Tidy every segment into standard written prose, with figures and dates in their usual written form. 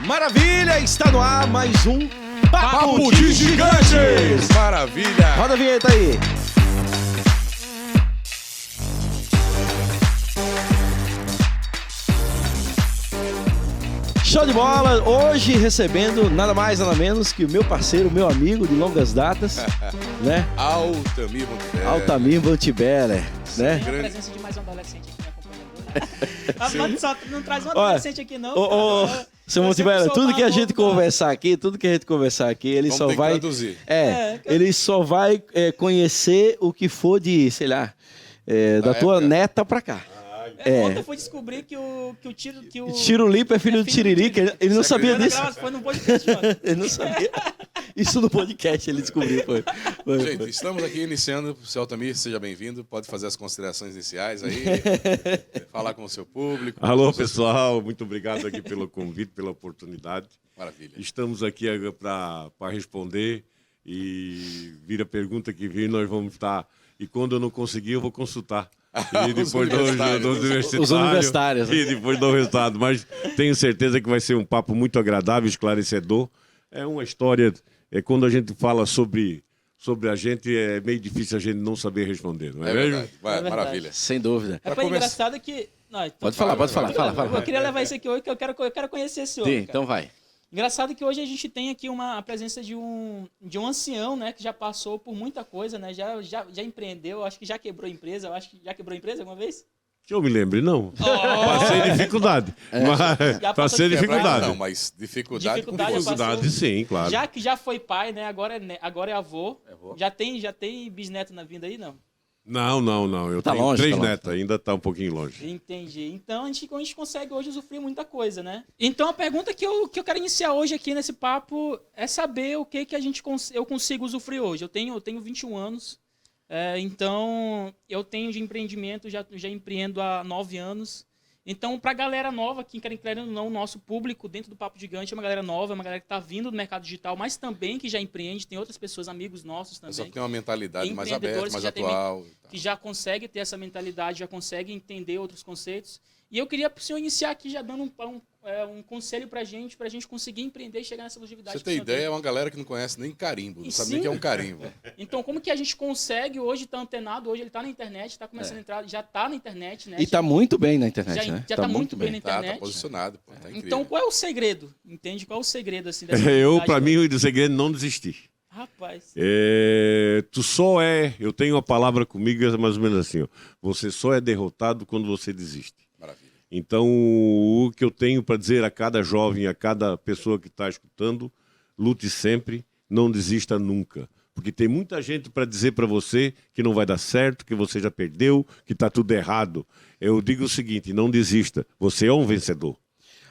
Maravilha, está no ar mais um Papo de Gigantes! Maravilha! Roda a vinheta aí. Show de bola! Hoje recebendo nada mais, nada menos que o meu parceiro, meu amigo de longas datas, né? Altamir Montebello. Altamir Montebello, né? Tem a presença de mais um adolescente aqui me acompanhando. Mas só não traz um adolescente aqui, não. Seu Montebello, tudo que a gente conversar aqui, ele Vamos só ter que vai... traduzir. Ele só vai conhecer o que for de, sei lá, da tua época. neta pra cá. Ontem eu fui descobrir que o tiro... Tirulipa é filho do Tiririca, ele não sabia disso. Foi no podcast, mano. Ele não sabia. Isso no podcast ele descobriu. Foi. Gente, estamos aqui iniciando. Seu Altamir, seja bem-vindo. Pode fazer as considerações iniciais aí. Falar com o seu público. Alô, pessoal. Muito obrigado aqui pelo convite, pela oportunidade. Maravilha. Estamos aqui para responder e vir a pergunta que vir, nós vamos estar. E quando eu não conseguir, eu vou consultar. E depois Os universitários. E depois do resultado. Mas tenho certeza que vai ser um papo muito agradável, esclarecedor. É uma história... quando a gente fala sobre a gente, é meio difícil a gente não saber responder, não é, mesmo? Verdade. Vai, verdade. maravilha. Sem dúvida. É engraçado que... Não, então Pode falar. Eu queria levar isso aqui hoje, que eu quero conhecer esse homem. Então vai. Engraçado que hoje a gente tem aqui a presença de um ancião, né? Que já passou por muita coisa, né? Já empreendeu, acho que já quebrou empresa. Já quebrou empresa alguma vez? Que eu me lembre, não. Passei dificuldade. Passei dificuldade. Não, mas dificuldade com força. Dificuldade, sim, claro. Já foi pai, né? Agora é avô. Já tem bisneto na vinda aí, não? Não. Eu Tá tenho longe, 3 tá longe. netas, ainda tá um pouquinho longe. Entendi. Então a gente consegue hoje usufruir muita coisa, né? Então a pergunta que eu quero iniciar hoje aqui nesse papo é saber o que eu consigo usufruir hoje. Eu tenho 21 anos, então eu tenho de empreendimento, já empreendo há 9 anos. Então, para a galera nova, que querendo ou não, o nosso público dentro do Papo Gigante é uma galera nova, é uma galera que está vindo do mercado digital, mas também que já empreende, tem outras pessoas, amigos nossos também. Só que tem uma mentalidade mais aberta, mais que atual. Que já consegue ter essa mentalidade, já consegue entender outros conceitos. E eu queria para o senhor iniciar aqui já dando um conselho para a gente conseguir empreender e chegar nessa longevidade. Você tem ideia, é uma galera que não conhece nem carimbo, não sabe nem o que é um carimbo. Então, como que a gente consegue hoje estar antenado? Hoje ele está na internet, está começando a entrar, já está na internet, né? E está muito bem na internet, né? Já está muito bem na internet. Tá posicionado, pô, tá incrível. Então, qual é o segredo? Entende? Qual é o segredo assim dessa Para mim, o segredo é não desistir. Rapaz. Eu tenho uma palavra comigo, é mais ou menos assim, ó, você só é derrotado quando você desiste. Maravilha. Então, o que eu tenho para dizer a cada jovem, a cada pessoa que está escutando, lute sempre, não desista nunca. Porque tem muita gente para dizer para você que não vai dar certo, que você já perdeu, que está tudo errado. Eu digo o seguinte, não desista, você é um vencedor.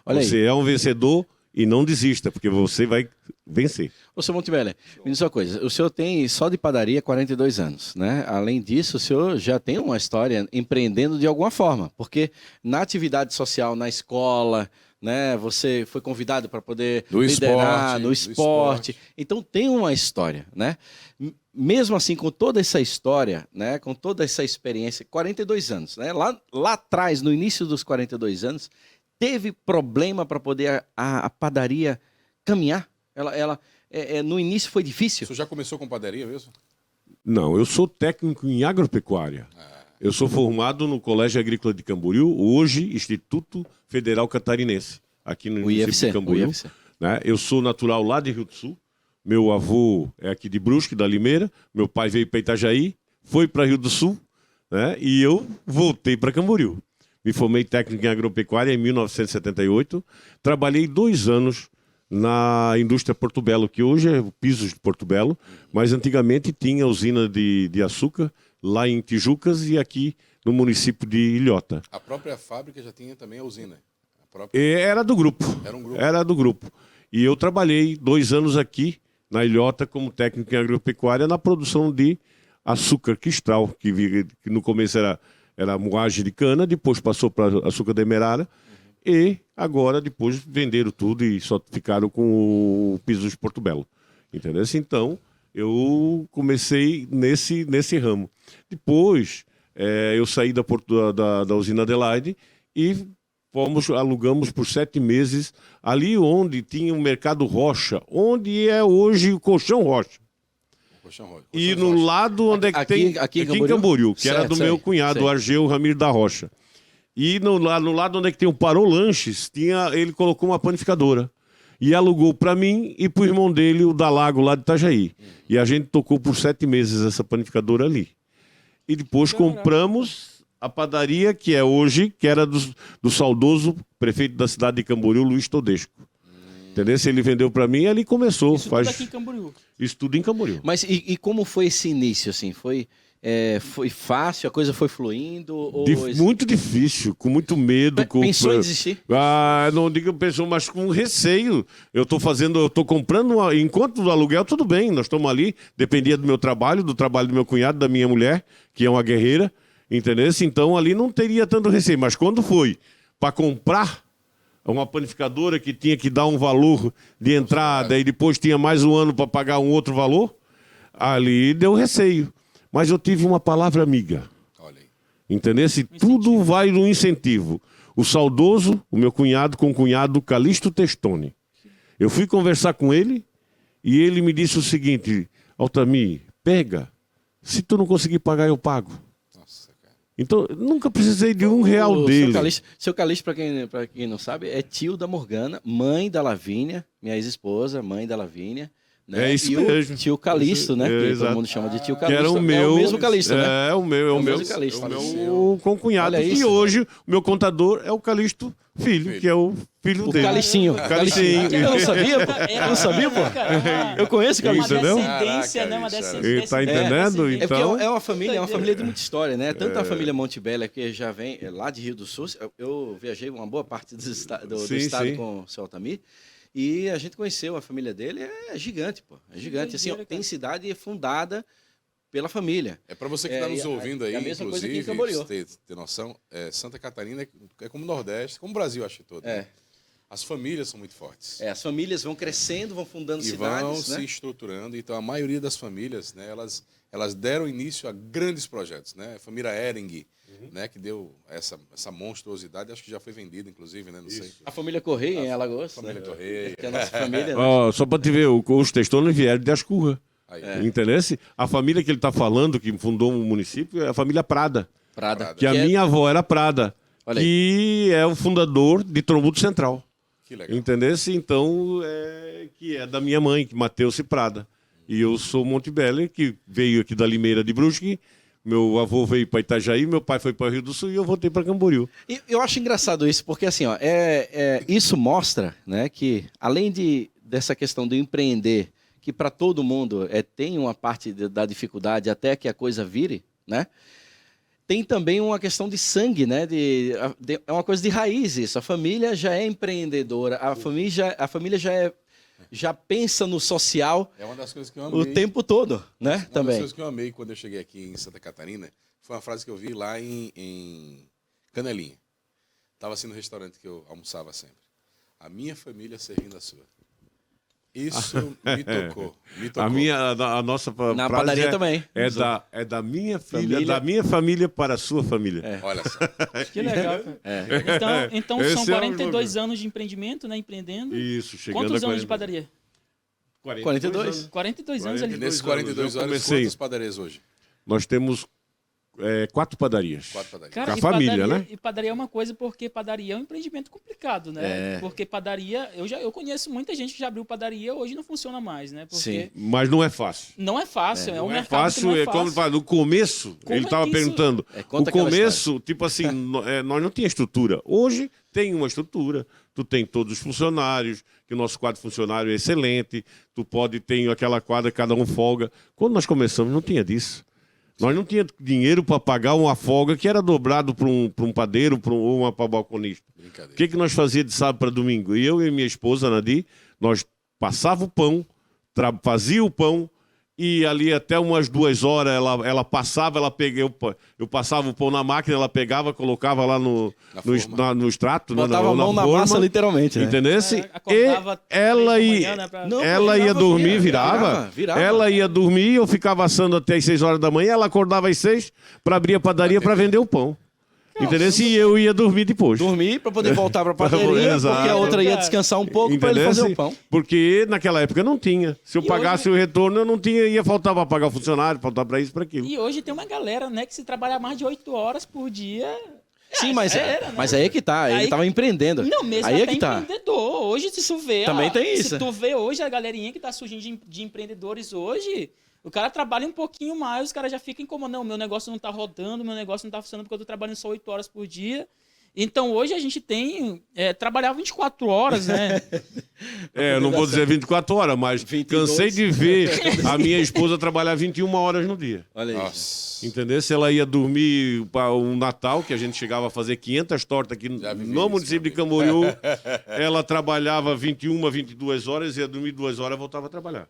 Olha aí. Você é um vencedor e não desista, porque você vai vencer. Ô, seu Montebello, me diz uma coisa. O senhor tem só de padaria 42 anos, né? Além disso, o senhor já tem uma história empreendendo de alguma forma, porque na atividade social, na escola, né? Você foi convidado para poder liderar no esporte. Então tem uma história, né? Mesmo assim, com toda essa história, né? Com toda essa experiência, 42 anos, né? Lá atrás, no início dos 42 anos, teve problema para poder a padaria caminhar? No início foi difícil? Você já começou com padaria mesmo? Não, eu sou técnico em agropecuária. Eu sou formado no Colégio Agrícola de Camboriú, hoje Instituto Federal Catarinense, aqui no município de Camboriú. Né? Eu sou natural lá de Rio do Sul. Meu avô é aqui de Brusque, da Limeira. Meu pai veio para Itajaí, foi para Rio do Sul, né? E eu voltei para Camboriú. Me formei técnico em agropecuária em 1978. Trabalhei 2 anos na indústria Porto Belo, que hoje é o Pisos de Porto Belo, mas antigamente tinha usina de açúcar lá em Tijucas e aqui no município de Ilhota. A própria fábrica já tinha também a usina? Era do grupo. Era um grupo. E eu trabalhei 2 anos aqui na Ilhota como técnico em agropecuária na produção de açúcar cristal, que no começo era moagem de cana, depois passou para açúcar demerara, e agora depois venderam tudo e só ficaram com o Pisos de Porto Belo. Entendeu? Então, eu comecei nesse ramo. Depois, eu saí da usina Adelaide e alugamos por 7 meses, ali onde tinha o Mercado Rocha, onde é hoje o Colchão Rocha. E no lado onde é que tem... Aqui em Camboriú, que era do meu cunhado, o Argeu Ramiro da Rocha. E no lado onde é que tem o Parou Lanches, ele colocou uma panificadora. E alugou para mim e para o irmão dele, o Dalago, lá de Itajaí. E a gente tocou por 7 meses essa panificadora ali. E depois compramos a padaria que é hoje, que era do saudoso prefeito da cidade de Camboriú, Luiz Todesco. Entendeu? Ele vendeu para mim e ali começou. Isso tudo aqui em Camboriú. Isso tudo em Camboriú. Mas e como foi esse início, assim? Foi fácil? A coisa foi fluindo? Ou... Muito difícil, com muito medo. Pensou em desistir? Não digo pensou, mas com receio. Eu tô comprando, enquanto do aluguel, tudo bem. Nós estamos ali, dependia do meu trabalho, do trabalho do meu cunhado, da minha mulher, que é uma guerreira, entendeu? Então ali não teria tanto receio. Mas quando foi para comprar uma panificadora que tinha que dar um valor de entrada e depois tinha mais um ano para pagar um outro valor, ali deu receio. Mas eu tive uma palavra amiga. Olha aí. Entendeu? Tudo vai no incentivo. O saudoso, o meu cunhado, com o cunhado Calixto Testoni. Eu fui conversar com ele e ele me disse o seguinte: Altamir, pega. Se tu não conseguir pagar, eu pago. Nossa, cara. Então, nunca precisei de R$1 dele. Seu Calixto, para quem não sabe, é tio da Morgana, mãe da Lavínia, minha ex-esposa, mãe da Lavínia. Né? É isso e mesmo. O tio Calixto, né? Que exato. todo mundo chama de tio Calixto. Que era o meu, é o mesmo Calixto, né? É o meu Calixto. É o meu concunhado. Olha E isso, hoje o meu contador é o Calixto Filho, que é o filho dele. Calixtinho. Calixtinho. Eu não sabia, pô. Eu não sabia, pô. Eu conheço o Calixto. Uma Entendeu? descendência, né? Uma descendência. Tá entendendo? É porque Então... é uma família de muita história, né? Tanto a família Montebello, que já vem lá de Rio do Sul. Eu viajei uma boa parte do estado com o seu Altamir. E a gente conheceu a família dele, é gigante, pô. É gigante. Assim, tem cidade fundada pela família. É para você que está nos ouvindo aí, a mesma coisa aqui em inclusive, Camboriú. ter noção, Santa Catarina é como o Nordeste, como o Brasil, acho que todo. Né? As famílias são muito fortes. As famílias vão crescendo, vão fundando e cidades. Vão né? se estruturando. Então, a maioria das famílias, né, elas deram início a grandes projetos. Né? A família Ering, né, que deu essa monstruosidade, acho que já foi vendida, inclusive, né? Não sei. A família Correia, em Alagoas. Família Correia. Que é a nossa família. Só para te ver, os Testones vieram de Ascurra. Entendeu? A família que ele está falando, que fundou o município, é a família Prada. Que a minha avó era Prada, que é o fundador de Trombudo Central. Que legal. Entendeu? Então, que é da minha mãe, que Mateus Prada. E eu sou Montebello, que veio aqui da Limeira de Brusque. Meu avô veio para Itajaí, meu pai foi para o Rio do Sul e eu voltei para Camboriú. E eu acho engraçado isso, porque assim, ó, isso mostra, né, que além dessa questão do empreender, que para todo mundo tem uma parte da dificuldade até que a coisa vire, né? Tem também uma questão de sangue, né? É uma coisa de raiz isso. A família já é empreendedora, a família já pensa no social uma das coisas que eu amei, o tempo todo, né? Uma também. das coisas que eu amei quando eu cheguei aqui em Santa Catarina foi uma frase que eu vi lá em Canelinha. Estava assim no restaurante que eu almoçava sempre. A minha família servindo a sua. Isso me tocou. A nossa na padaria também. É da minha filha, da minha família para a sua família. Olha só. Que legal. Então são 42 anos de empreendimento, né? Empreendendo. Isso, chegando Quantos anos de padaria? 42. 42 anos ali. Nesses 42 anos, quantas padarias hoje? Nós temos 4 padarias. 4 padarias. Cara, a família, né? E padaria é uma coisa, porque padaria é um empreendimento complicado, né? Porque padaria, eu conheço muita gente que já abriu padaria, hoje não funciona mais, né? Porque Sim. Mas não é fácil. não é fácil, é um Não é mercado fácil, que não é fácil. como fala, no começo, Como ele é estava que isso- perguntando. conta O aquela começo, tipo assim, nós não tínhamos estrutura. Hoje tem uma estrutura. Tu tem todos os funcionários, que o nosso quadro funcionário é excelente. Tu ter aquela quadra, cada um folga. Quando nós começamos, não tinha disso. Nós não tínhamos dinheiro para pagar uma folga que era dobrado para um padeiro ou uma para balconista. O que nós fazíamos de sábado para domingo? Eu e minha esposa, Nadi, nós passava o pão, fazia o pão, e ali até umas 2 horas ela passava, eu passava o pão na máquina, ela pegava, colocava lá no extrato. Botava a mão na massa, literalmente. Né? Entendeu? Acordava E ela 3 da ia, manhã, né, pra- Não, ela ia dormir, virava. Ela ia dormir, eu ficava assando até as 6 horas da manhã, ela acordava às 6 para abrir a padaria para vender o pão. Entendeu? E eu ia dormir depois. Dormir para poder voltar para a padaria, porque a outra ia descansar um pouco para ele fazer o pão. Porque naquela época não tinha. Se eu pagasse o retorno, eu não tinha, ia faltar para pagar o funcionário, faltar para isso, para aquilo. E hoje tem uma galera, né, que se trabalhar mais de 8 horas por dia... Sim, mas aí é que tá. Ele tava empreendendo. Não, mesmo aí até é que tá. empreendedor. Hoje, se tu vê... Também tem isso. Se tu vê hoje a galerinha que tá surgindo de empreendedores hoje... O cara trabalha um pouquinho mais, os caras já ficam incomodando. Não, meu negócio não tá rodando, meu negócio não tá funcionando porque eu tô trabalhando só 8 horas por dia. Então, hoje a gente tem... trabalhar 24 horas, né? Eu não vou dizer 24 horas, mas 22. Cansei de ver a minha esposa trabalhar 21 horas no dia. Olha aí. Nossa. Entendeu? Se ela ia dormir para um Natal, que a gente chegava a fazer 500 tortas aqui no município de Camboriú, ela trabalhava 21, 22 horas, ia dormir 2 horas e voltava a trabalhar.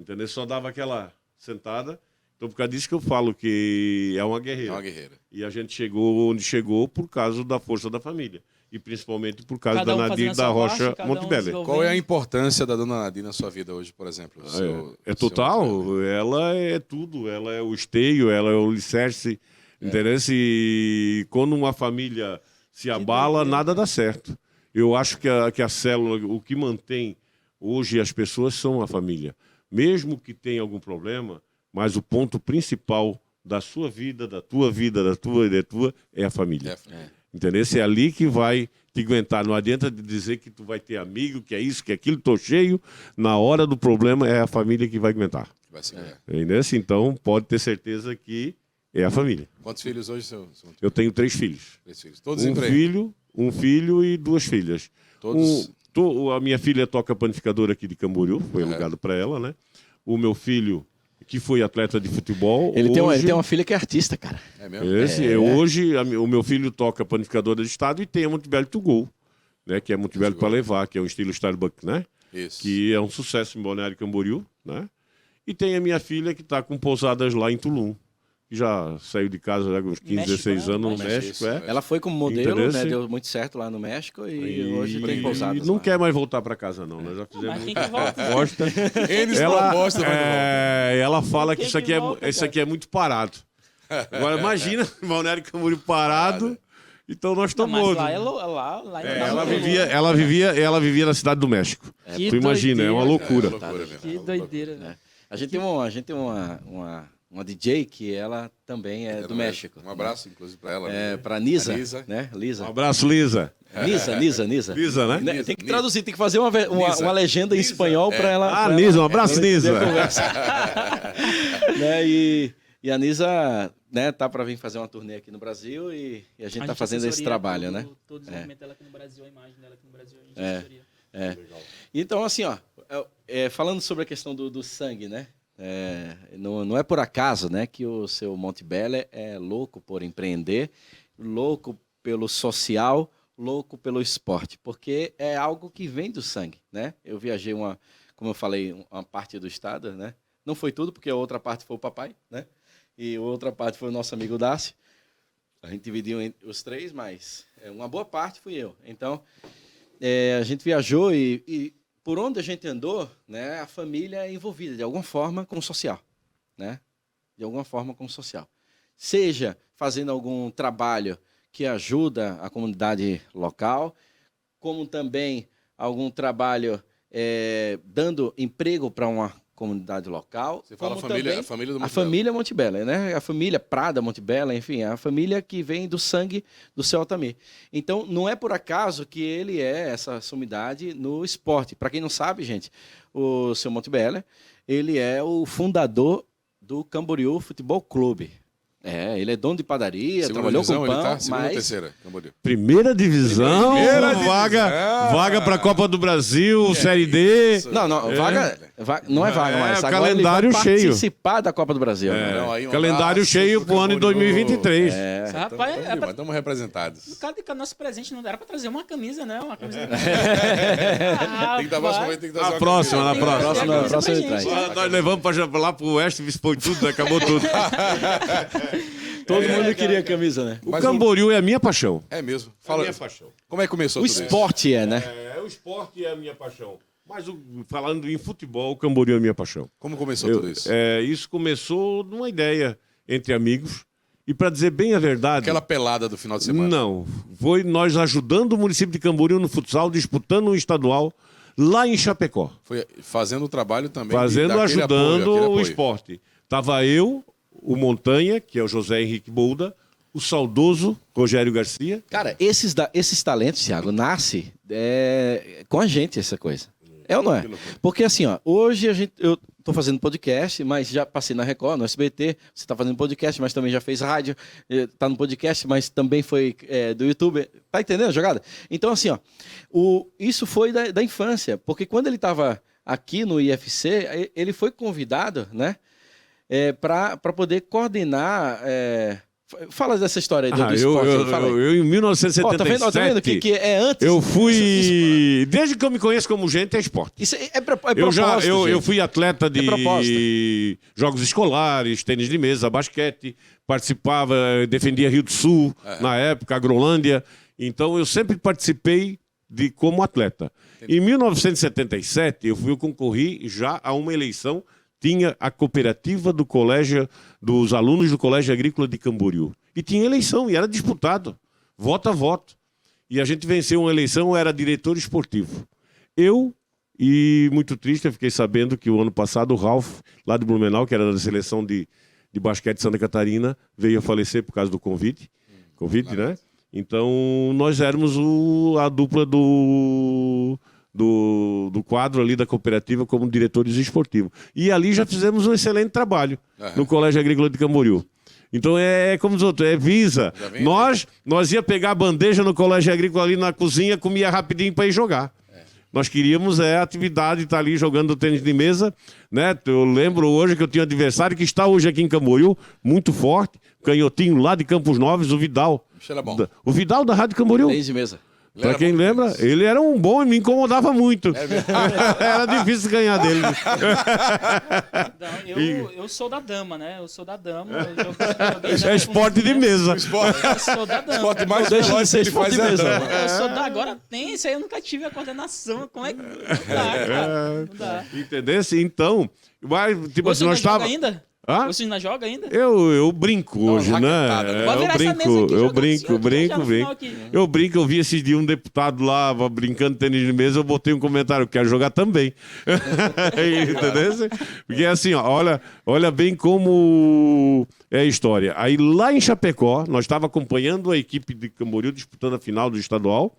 Entendeu? Só dava aquela sentada. Então, por causa disso que eu falo que é uma guerreira. É uma guerreira. E a gente chegou onde chegou por causa da força da família. E principalmente por causa da Nadir da Rocha Montebello. Qual é a importância da dona Nadir na sua vida hoje, por exemplo? Total. Ela é tudo. Ela é o esteio, ela é o alicerce. Entendeu? E quando uma família se abala, nada dá certo. Eu acho que a célula, o que mantém hoje as pessoas são a família. Mesmo que tenha algum problema, mas o ponto principal da sua vida, da tua vida, da tua é a família. Entendeu? É ali que vai te aguentar. Não adianta dizer que tu vai ter amigo, que é isso, que é aquilo, tô cheio. Na hora do problema é a família que vai aguentar. Vai segurar. Entendeu? Então pode ter certeza que é a família. Quantos filhos hoje, seu? Eu tenho 3 filhos. 3 filhos. Todos um filho e 2 filhas. Todos... A minha filha toca panificadora aqui de Camboriú, foi alugado para ela, né? O meu filho, que foi atleta de futebol... Ele tem uma filha que é artista, cara. É mesmo? Hoje, o meu filho toca panificadora de estado e tem a Montebello to go, né? Que é Montebello para levar, que é um estilo Starbucks, né? Isso. Que é um sucesso em Balneário Camboriú, né? E tem a minha filha que está com pousadas lá em Tulum. Já saiu de casa há uns 15, México, 16 anos no México. Ela foi como modelo, né? Deu muito certo lá no México e hoje tem pousadas. Não lá. quer mais voltar para casa, não. Nós já fizemos Mas quem que volta? proposta. Eles não gostam, Ela fala que isso aqui é muito parado. Agora imagina, Balneário Camboriú parado. Então nós estamos mortos. Ela vivia na cidade do México. Tu imagina, é uma loucura. Que doideira, né? A gente tem uma DJ que ela também é do México. Um abraço, inclusive, para ela. Para Nisa, né? Lisa. Um abraço, Lisa. Nisa. Lisa, né? Tem que traduzir, tem que fazer uma legenda em espanhol para ela. Nisa, um abraço, Nisa. Né? E a Nisa, né, tá para vir fazer uma turnê aqui no Brasil e a gente tá fazendo esse trabalho, né? Todo o desenvolvimento dela aqui no Brasil, a imagem dela aqui no Brasil, a gente assessoria. Então, assim, falando sobre a questão do sangue, né? Não é por acaso, né, que o seu Montebello é louco por empreender, louco pelo social, louco pelo esporte, porque é algo que vem do sangue, né? Eu viajei como eu falei, uma parte do estado, né? Não foi tudo, porque a outra parte foi o papai, né? E a outra parte foi o nosso amigo Dácio. A gente dividiu os 3, mas uma boa parte fui eu. Então, a gente viajou e por onde a gente andou, né, a família é envolvida de alguma forma com o social, né? De alguma forma com o social. Seja fazendo algum trabalho que ajuda a comunidade local, como também algum trabalho dando emprego para uma comunidade local. Você fala como a família do Montebello. A família Montebello, né? A família Prada Montebello, enfim, a família que vem do sangue do seu Altamir. Então, não é por acaso que ele é essa sumidade no esporte. Para quem não sabe, gente, o seu Montebello, ele é o fundador do Camboriú Futebol Clube. Ele é dono de padaria, trabalhou com pão, segunda ou terceira, Camboriú. Primeira divisão, vaga para a Copa do Brasil, Série D. Não, vaga, não é vaga mais. Agora calendário ele vai cheio. Participar da Copa do Brasil. Calendário cheio pro ano de 2023. Rapaz, estamos representados. Cada nosso presente não era para trazer uma camisa, né? Uma camisa. Tem que dar Na próxima. Nós levamos lá pro Oeste, foi tudo, acabou tudo. Todo mundo queria a camisa, né? O Camboriú é a minha paixão. É mesmo. Fala, é a minha paixão. Como é que começou tudo isso? O esporte né? O esporte é a minha paixão. Mas falando em futebol, o Camboriú é a minha paixão. Como começou tudo isso? Isso começou numa ideia entre amigos E para dizer bem a verdade... Aquela pelada do final de semana. Não. Foi nós ajudando o município de Camboriú no futsal, disputando um estadual lá em Chapecó. Foi fazendo o trabalho também. Ajudando o esporte. Tava eu, o Montanha, que é o José Henrique Bolda, o saudoso Rogério Garcia. Cara, esses talentos, Thiago, nasce com a gente essa coisa. É ou não é? Porque assim, ó, hoje eu tô fazendo podcast, mas já passei na Record, no SBT, você tá fazendo podcast, mas também já fez rádio, tá no podcast, mas também foi do YouTube. Tá entendendo a jogada? Então, assim, ó, isso foi da infância, porque quando ele tava aqui no IFC, ele foi convidado, né, para poder coordenar... Fala dessa história aí do esporte. Eu em 1977... Tá vendo que é antes? Eu fui... Desde que eu me conheço como gente, é esporte. Isso é propósito, eu fui atleta de jogos escolares, tênis de mesa, basquete, participava, defendia Rio do Sul, na época, Agrolândia. Então, eu sempre participei como atleta. Em 1977, eu concorri já a uma eleição. Tinha a cooperativa do colégio, dos alunos do Colégio Agrícola de Camboriú. E tinha eleição, e era disputado, voto a voto. E a gente venceu uma eleição, era diretor esportivo. E muito triste, eu fiquei sabendo que o ano passado o Ralf, lá de Blumenau, que era da seleção de basquete de Santa Catarina, veio a falecer por causa do Covid. Covid, né? Então, nós éramos a dupla do quadro ali da cooperativa como diretores esportivos. E ali já fizemos um excelente trabalho no Colégio Agrícola de Camboriú. Então é como os outros, é Visa. Nós ia pegar a bandeja no Colégio Agrícola ali na cozinha, comia rapidinho para ir jogar. Nós queríamos a atividade, estar ali jogando tênis de mesa, né? Eu lembro hoje que eu tinha um adversário que está hoje aqui em Camboriú, muito forte, canhotinho lá de Campos Novos, o Vidal. O Vidal da Rádio Camboriú. Tênis de mesa. Pra quem lembra, ele era um bom e me incomodava muito. Era difícil ganhar dele. Não, eu sou da dama, né? Eu sou da dama. É esporte de mesa. Eu sou da dama. Esporte mais veloz que ele faz é dama. Eu sou da... Agora tem isso aí, eu nunca tive a coordenação. Como é que... Não dá, cara. Não dá. Entendeu? Então, tipo assim, nós estávamos... ainda? Você ainda joga ainda? Eu brinco hoje, né? Eu brinco. Eu vi esse dia um deputado lá brincando de tênis de mesa, eu botei um comentário, eu quero jogar também. Entendeu? Porque assim, olha bem como é a história. Aí lá em Chapecó, nós estávamos acompanhando a equipe de Camboriú disputando a final do estadual,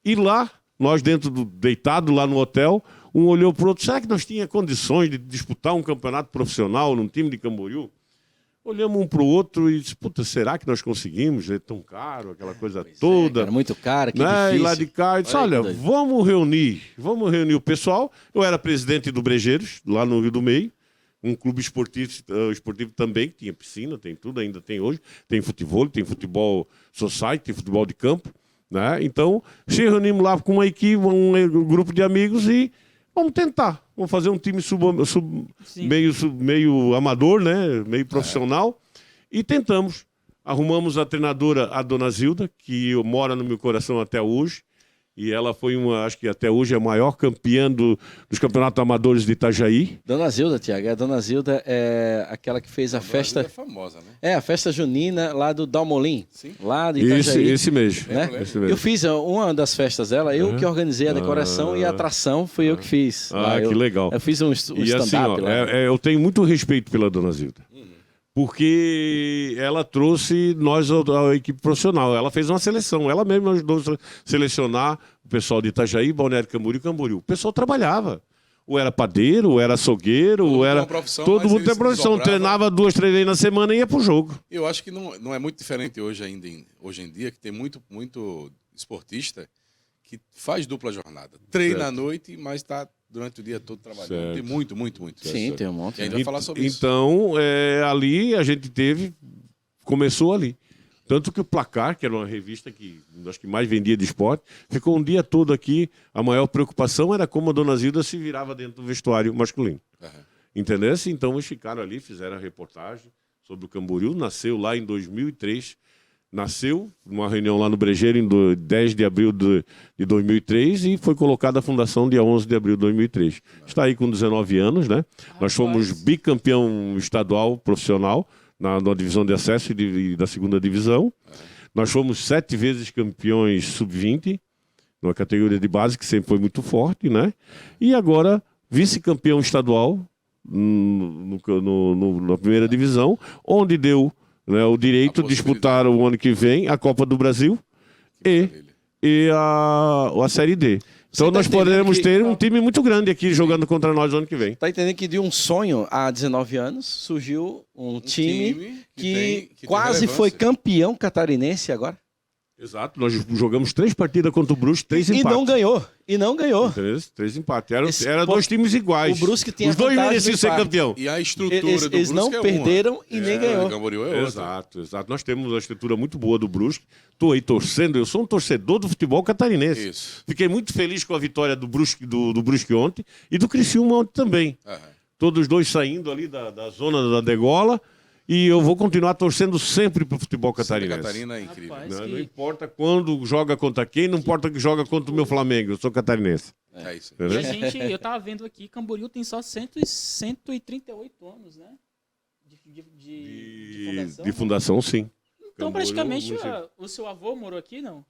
e lá, nós deitado lá no hotel, um olhou para o outro, será que nós tínhamos condições de disputar um campeonato profissional num time de Camboriú? Olhamos um para o outro e disse, puta, será que nós conseguimos? É tão caro, aquela coisa toda. Era muito caro, que né? difícil. E lá de cá, eu disse, olha, vamos reunir o pessoal. Eu era presidente do Brejeiros, lá no Rio do Meio, um clube esportivo também, que tinha piscina, tem tudo, ainda tem hoje. Tem futebol society, tem futebol de campo. Né? Então, se reunimos lá com uma equipe, um grupo de amigos e vamos tentar. Vamos fazer um time meio amador, né? Meio profissional. E tentamos. Arrumamos a treinadora, a Dona Zilda, que mora no meu coração até hoje. E ela foi acho que até hoje é a maior campeã dos campeonatos amadores de Itajaí. Dona Zilda, Tiago, a Dona Zilda é aquela que fez a festa... Zilda é famosa, né? É, a festa junina lá do Dalmolin, Sim. lá de Itajaí. Esse mesmo. Né? Eu fiz uma das festas dela, eu que organizei a decoração e a atração, fui eu que fiz. Que legal. Eu fiz um stand-up assim, lá. Eu tenho muito respeito pela Dona Zilda. Porque ela trouxe nós a equipe profissional. Ela fez uma seleção. Ela mesma ajudou a selecionar o pessoal de Itajaí, Balneário Camboriú e Camboriú. O pessoal trabalhava. Ou era padeiro, ou era açougueiro, ou era... Todo mundo tem profissão. Treinava 2, 3 vezes na semana e ia pro jogo. Eu acho que não é muito diferente hoje em dia, que tem muito esportista que faz dupla jornada. Treina à noite, mas está durante o dia todo trabalhando. Certo. Tem muito. Sim, tem um monte. E a gente vai falar sobre isso. Então, ali a gente começou ali. Tanto que o Placar, que era uma revista que acho que mais vendia de esporte, ficou um dia todo aqui. A maior preocupação era como a Dona Zilda se virava dentro do vestuário masculino. Entendeu? Então eles ficaram ali, fizeram a reportagem sobre o Camboriú. Nasceu lá em 2003. Nasceu numa reunião lá no Brejeiro em 10 de abril de 2003 e foi colocada a fundação dia 11 de abril de 2003. Está aí com 19 anos, né? Nós fomos bicampeão estadual profissional na divisão de acesso e da segunda divisão. Nós fomos 7 vezes campeões sub-20, numa categoria de base que sempre foi muito forte, né? E agora vice-campeão estadual na primeira divisão, onde deu, né, o direito de disputar o ano que vem a Copa do Brasil e a Série D. Então nós poderemos ter um time muito grande aqui jogando contra nós no ano que vem. Tá entendendo que de um sonho há 19 anos surgiu um time que quase foi campeão catarinense agora? Exato, nós jogamos 3 partidas contra o Brusque, 3 empates. E não ganhou. 3 empates. Era 2 times iguais. O Brusque tinha os 2 mereciam ser campeão. E a estrutura do Brusque eles não perderam e nem ganhou. O Camboriú é Exato. Nós temos uma estrutura muito boa do Brusque. Estou aí torcendo, eu sou um torcedor do futebol catarinense. Isso. Fiquei muito feliz com a vitória do Brusque, do Brusque ontem e do Criciúma ontem também. Todos os 2 saindo ali da zona da degola. E eu vou continuar torcendo sempre pro futebol catarinense. Santa Catarina é incrível. Rapaz, Não importa quando joga contra quem, não importa que joga contra o meu Flamengo, eu sou catarinense. É isso. E eu tava vendo aqui, Camboriú tem só 138 anos, né? De fundação. De fundação, sim. Então, Camboriú, praticamente, o seu avô morou aqui, não?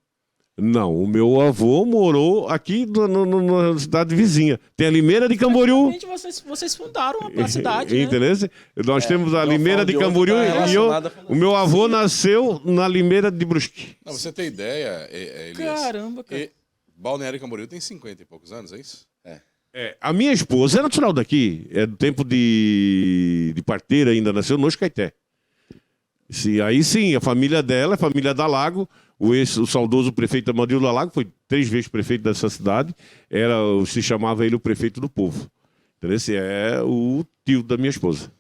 Não, o meu avô morou aqui na cidade vizinha. Tem a Limeira de Camboriú. Vocês fundaram a cidade, né? Entendeu? Nós temos a Limeira de Camboriú e o meu avô nasceu na Limeira de Brusque. Não, você tem ideia, Elias? Caramba, cara. Balneário Camboriú tem 50 e poucos anos, é isso? A minha esposa é natural daqui. É do tempo de parteira ainda, nasceu no Oscaité. Aí sim, a família dela é família da Lago. O saudoso prefeito Amadildo Lago foi 3 vezes prefeito dessa cidade. Se chamava ele o prefeito do povo. Então, esse é o tio da minha esposa.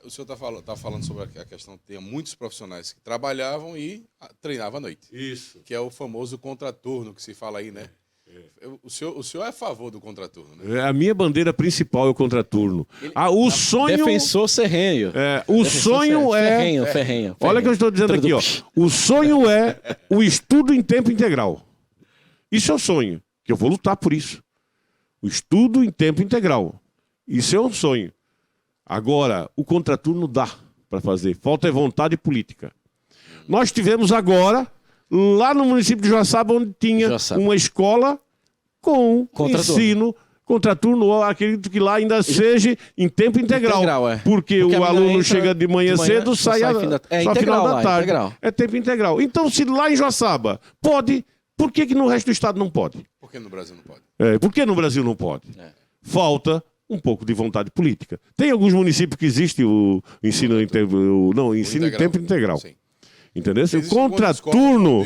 O senhor está falando sobre a questão de ter muitos profissionais que trabalhavam e treinavam à noite. Isso. Que é o famoso contraturno que se fala aí, né? O senhor é a favor do contraturno, né? A minha bandeira principal é o contraturno. O sonho... Defensor ferrenho. O sonho é... Ferrenho. Olha o que eu estou dizendo aqui, ó. O sonho é o estudo em tempo integral. Isso é o sonho, que eu vou lutar por isso. O estudo em tempo integral. Isso é um sonho. Agora, o contraturno dá para fazer. Falta é vontade política. Nós tivemos agora, lá no município de Joaçaba, onde tinha uma escola com ensino contraturno, acredito que lá ainda seja em tempo integral. Porque o aluno chega de manhã cedo, sai só final da tarde. É tempo integral. Então, se lá em Joaçaba pode, por que no resto do estado não pode? Por que no Brasil não pode? Por que no Brasil não pode? Falta um pouco de vontade política. Tem alguns municípios que existe o ensino em tempo integral. Sim. Entendeu? O contraturno.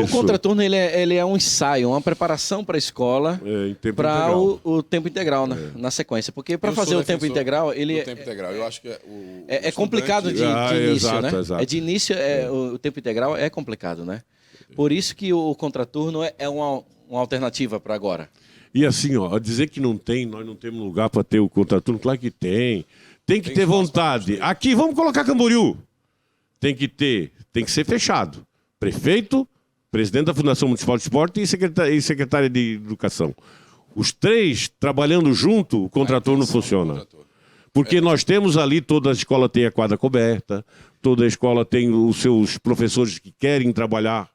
O contraturno ele é um ensaio, uma preparação para a escola, para o tempo integral, né? Na sequência. Porque para fazer o tempo integral, eu acho que é complicado de início, exato, né? Exato. De início, o tempo integral é complicado, né? Por isso que o contraturno é uma alternativa para agora. E assim, ó, dizer que não tem, nós não temos lugar para ter o contraturno, claro que tem. Tem que ter vontade. Aqui, vamos colocar Camboriú. Tem que ser fechado. Prefeito, presidente da Fundação Municipal de Esporte e secretária de Educação. Os 3 trabalhando junto, o contraturno funciona. Porque nós temos ali, toda a escola tem a quadra coberta, toda a escola tem os seus professores que querem trabalhar,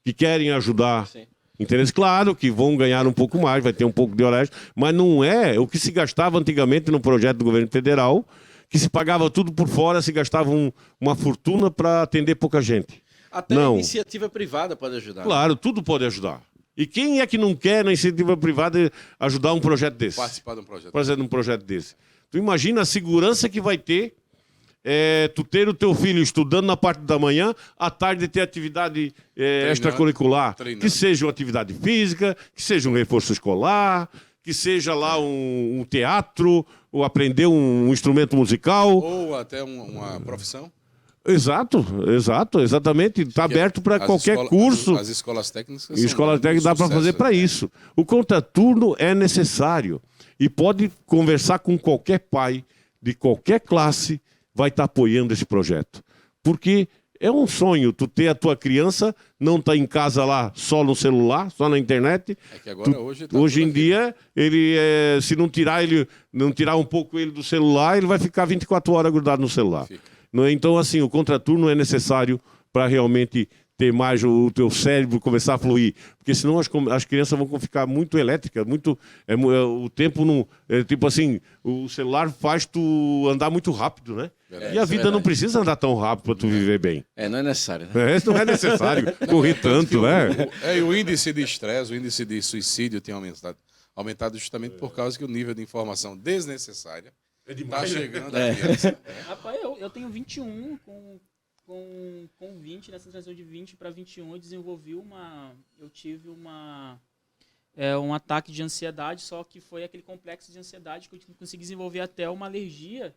que querem ajudar. Sim. Interesse, claro que vão ganhar um pouco mais, vai ter um pouco de horário, mas não é o que se gastava antigamente no projeto do governo federal, que se pagava tudo por fora, se gastava uma fortuna para atender pouca gente. Até a iniciativa privada pode ajudar. Claro, tudo pode ajudar. E quem é que não quer na iniciativa privada ajudar um projeto desse? Participar de um projeto. Fazer um projeto desse. Tu imagina a segurança que vai ter tu ter o teu filho estudando na parte da manhã, à tarde ter atividade extracurricular, que seja uma atividade física, que seja um reforço escolar, que seja lá um teatro, ou aprender um instrumento musical. Ou até uma profissão. Exatamente. Está aberto para qualquer curso. As escolas técnicas. Escola técnica dá para fazer para isso. O contraturno é necessário e pode conversar com qualquer pai de qualquer classe, vai estar apoiando esse projeto. Porque É um sonho tu ter a tua criança, não tá em casa lá só no celular, só na internet. É que agora hoje em dia, ele se não tirar um pouco ele do celular, ele vai ficar 24 horas grudado no celular. Então, assim, o contraturno é necessário para realmente ter mais o teu cérebro começar a fluir. Porque senão as crianças vão ficar muito elétricas, o tempo não... tipo assim, o celular faz tu andar muito rápido, né? E a vida não precisa andar tão rápido para tu viver bem. Não é necessário, né? Isso não é necessário correr tanto, né? E o índice de estresse, o índice de suicídio tem aumentado justamente por causa que o nível de informação desnecessária está chegando à criança. Rapaz, eu tenho 21 com 20, nessa transição de 20 para 21, eu tive um ataque de ansiedade, só que foi aquele complexo de ansiedade que eu consegui desenvolver até uma alergia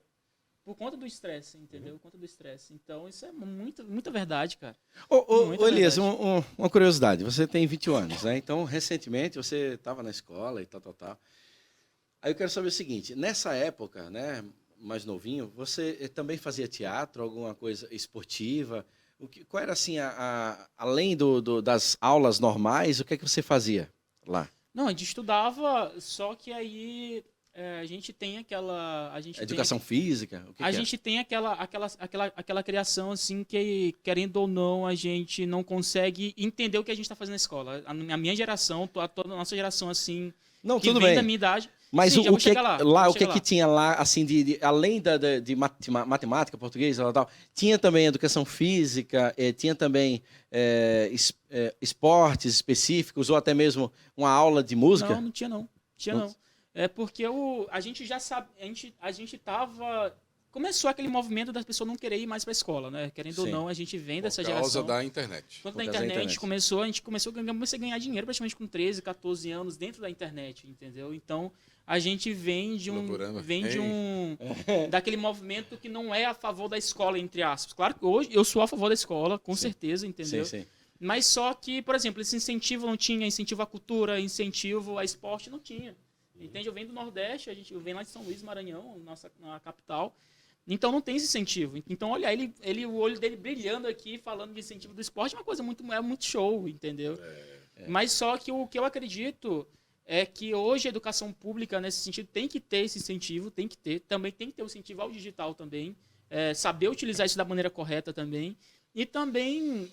por conta do estresse, entendeu? Por conta do estresse. Então, isso é muita verdade, cara. Ô Elias, uma curiosidade. Você tem 21 anos, né? Então, recentemente, você estava na escola e tal. Aí eu quero saber o seguinte, nessa época, né, mais novinho, você também fazia teatro, alguma coisa esportiva? Qual era, assim, além das aulas normais, o que é que você fazia lá? Não, a gente estudava, só que aí a gente tem aquela... Educação física? A gente tem aquela criação, assim, que, querendo ou não, a gente não consegue entender o que a gente está fazendo na escola. A minha geração, toda a nossa geração, assim, não, que tudo vem bem. da minha idade... Mas sim, o que tinha lá, assim, além de matemática, português, tal, tinha também educação física, tinha também esportes específicos, ou até mesmo uma aula de música? Não tinha não. É porque a gente já sabe, a gente tava... Começou aquele movimento das pessoas não querer ir mais para a escola, né? Querendo ou não, a gente vem dessa geração. Por causa da internet. Quando a internet começou, a gente começou a ganhar dinheiro praticamente com 13, 14 anos dentro da internet, entendeu? Então, a gente vem de daquele movimento que não é a favor da escola, entre aspas. Claro que hoje eu sou a favor da escola, com certeza, entendeu? Sim. Mas só que, por exemplo, esse incentivo não tinha, incentivo à cultura, incentivo a esporte, não tinha. Entende? Eu venho do Nordeste, eu venho lá de São Luís, Maranhão, na capital. Então não tem esse incentivo. Então, olha, o olho dele brilhando aqui, falando de incentivo do esporte, é uma coisa muito show, entendeu? Mas só que o que eu acredito é que hoje a educação pública, nesse sentido, tem que ter esse incentivo, também tem que ter o incentivo ao digital também, saber utilizar isso da maneira correta também. E também,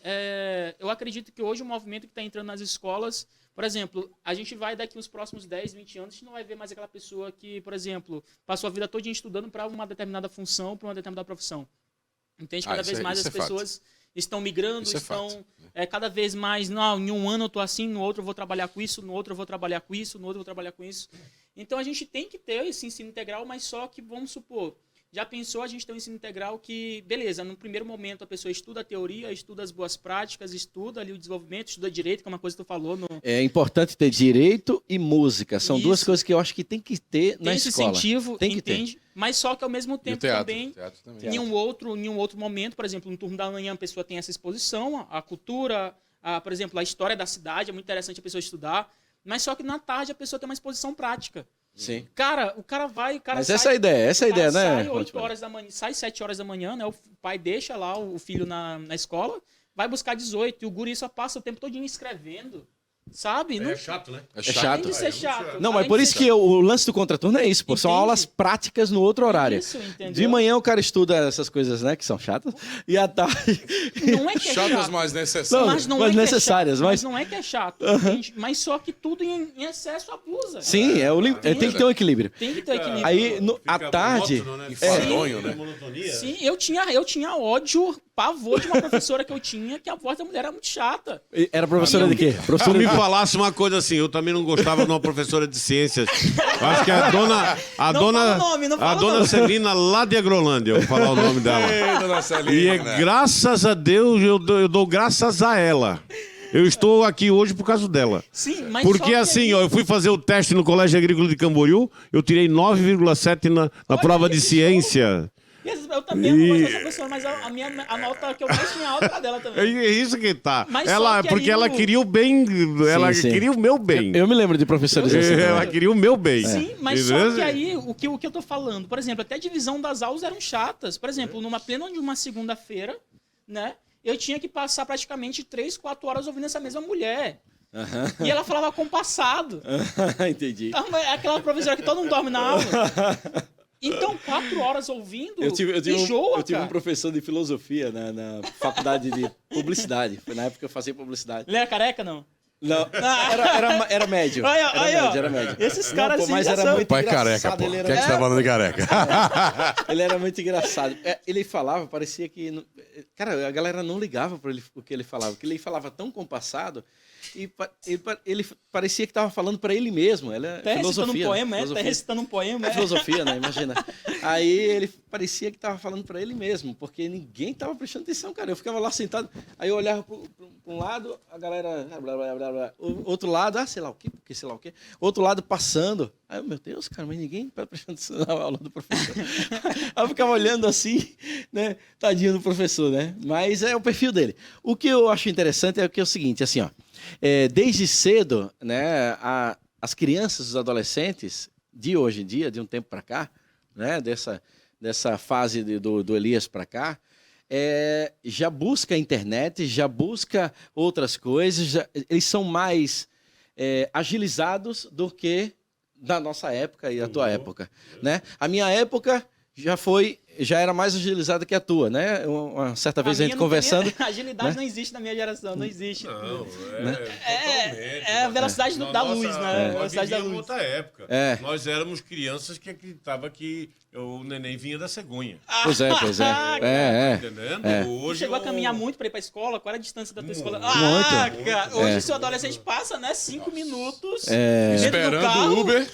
eu acredito que hoje o movimento que está entrando nas escolas, por exemplo, a gente vai daqui os próximos 10, 20 anos, a gente não vai ver mais aquela pessoa que, por exemplo, passou a vida toda estudando para uma determinada função, para uma determinada profissão. Entende? Cada vez mais as pessoas estão migrando, cada vez mais, não, em um ano eu estou assim, no outro eu vou trabalhar com isso, no outro eu vou trabalhar com isso, no outro eu vou trabalhar com isso. Então a gente tem que ter esse ensino integral, mas só que, vamos supor, já pensou a gente ter um ensino integral que, beleza, no primeiro momento a pessoa estuda a teoria, estuda as boas práticas, estuda ali o desenvolvimento, estuda direito, que é uma coisa que tu falou. É importante ter direito e música. São duas coisas que eu acho que tem que ter na escola. Tem esse incentivo, entende? Mas só que ao mesmo tempo também, em um outro momento, por exemplo, no turno da manhã a pessoa tem essa exposição, a cultura, por exemplo, a história da cidade, é muito interessante a pessoa estudar, mas só que na tarde a pessoa tem uma exposição prática. Sim. Cara, o cara vai... Mas sai, essa é a ideia, né? Sai 8 horas da manhã, sai 7 horas da manhã, né? O pai deixa lá o filho na escola, vai buscar 18, e o guri só passa o tempo todinho escrevendo. Sabe? É chato, né? É chato. Além de ser chato. Não, mas por isso que o lance do contraturno é isso, pô. São aulas práticas no outro horário. Isso, entendeu? De manhã o cara estuda essas coisas, né, que são chatas, e à tarde... Não é que é chatas, chato. mas necessárias. Mas necessárias. Mas não é que é chato, entende? Mas só que tudo em excesso abusa. Sim, tem que ter um equilíbrio. Tem que ter equilíbrio. Aí, à tarde... Monótono, né? Enfadonho, né? Sim, eu tinha ódio, pavor de uma professora que eu tinha, que a voz da mulher era muito chata. Era professora de quê? Se tu me falasse uma coisa assim, eu também não gostava de uma professora de ciências. Acho que a dona Celina, lá de Agrolândia, eu vou falar o nome dela. Ei, dona Celina. E graças a Deus, eu dou graças a ela. Eu estou aqui hoje por causa dela. Sim, mas porque assim, ó, eu fui fazer o teste no Colégio Agrícola de Camboriú, eu tirei 9,7 na prova de ciência. Eu também não gosto dessa professora, mas a nota que eu mais tinha alta era dela também. É isso que tá. Mas porque ela queria o bem, ela queria o meu bem. Eu me lembro de professores assim. Ela queria o meu bem. Sim, mas só que aí, o que eu tô falando, por exemplo, até a divisão das aulas eram chatas. Por exemplo, numa plena de uma segunda-feira, né? eu tinha que passar praticamente 3, 4 horas ouvindo essa mesma mulher. E ela falava compassado. Entendi. Então, é aquela professora que todo mundo dorme na aula. Então, 4 horas ouvindo, enjoa, eu tive um professor de filosofia na faculdade de publicidade. Foi na época que eu fazia publicidade. Ele era careca, não? Não, era médio. Era médio. Esses caras assim mas já era são... muito Pai engraçado. careca, pô. Ele O era... que é que você tá falando de careca? Ele era muito engraçado. Ele falava, parecia que... Cara, a galera não ligava para o que ele falava. Porque ele falava tão compassado e ele parecia que estava falando para ele mesmo. Tá recitando um poema, Tá recitando um poema, É filosofia, né? Imagina. Aí ele parecia que estava falando para ele mesmo, porque ninguém estava prestando atenção, cara. Eu ficava lá sentado, aí eu olhava para um lado, a galera... Blá, blá, blá, blá. Outro lado, sei lá o quê, porque sei lá o quê. Outro lado passando. Aí, meu Deus, cara, mas ninguém está prestando atenção na aula do professor. Aí eu ficava olhando assim, né? Tadinho do professor, né? Mas é o perfil dele. O que eu acho interessante é o seguinte, assim, ó. Desde cedo, né, as crianças, os adolescentes de hoje em dia, de um tempo para cá, né, dessa fase do Elias para cá, já busca a internet, já busca outras coisas, eles são mais agilizados do que da nossa época e a tua época, né? A minha época já era mais agilizada que a tua, né? Uma certa vez a gente conversando... Agilidade, né? Não existe na minha geração, não existe. Não, é a velocidade da luz, né? A velocidade da luz. Outra época. Nós éramos crianças que acreditavam que o neném vinha da cegonha. Pois é. Entendendo? Hoje chegou a caminhar muito para ir para a escola? Qual era a distância da tua escola? Muito. Hoje seu adolescente passa, né? 5 minutos esperando o Uber.